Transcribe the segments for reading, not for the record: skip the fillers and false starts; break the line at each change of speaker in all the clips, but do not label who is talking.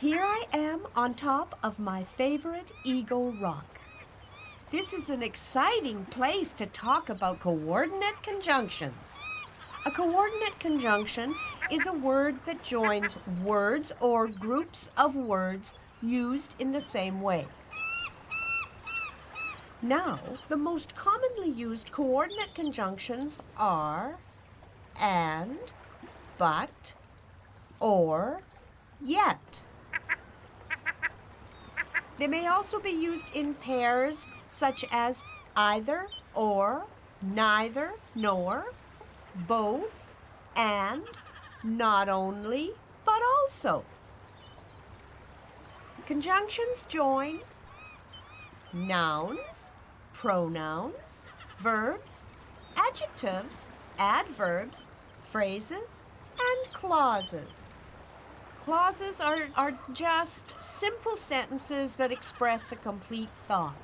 Here I am on top of my favorite Eagle Rock. This is an exciting place to talk about coordinate conjunctions. A coordinate conjunction is a word that joins words or groups of words used in the same way. Now, the most commonly used coordinate conjunctions are and, but, or, yet. They may also be used in pairs such as either, or, neither, nor, both, and, not only, but also. Conjunctions join nouns, pronouns, verbs, adjectives, adverbs, phrases, and clauses. Clauses are just simple sentences that express a complete thought.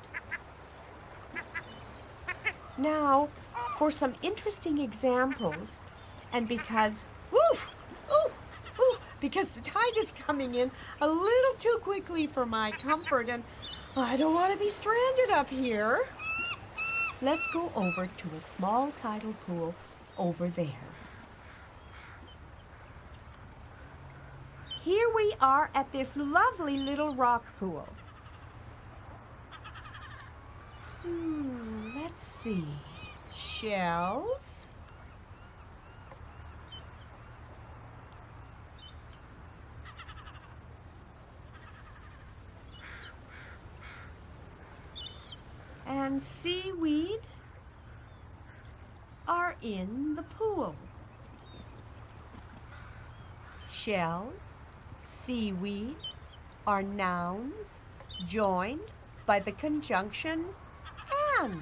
Now, for some interesting examples, and because, because the tide is coming in a little too quickly for my comfort, and I don't want to be stranded up here, let's go over to a small tidal pool over there. Here we are at this lovely little rock pool. Let's see. Shells. And seaweed are in the pool. Shells, seaweed are nouns joined by the conjunction and.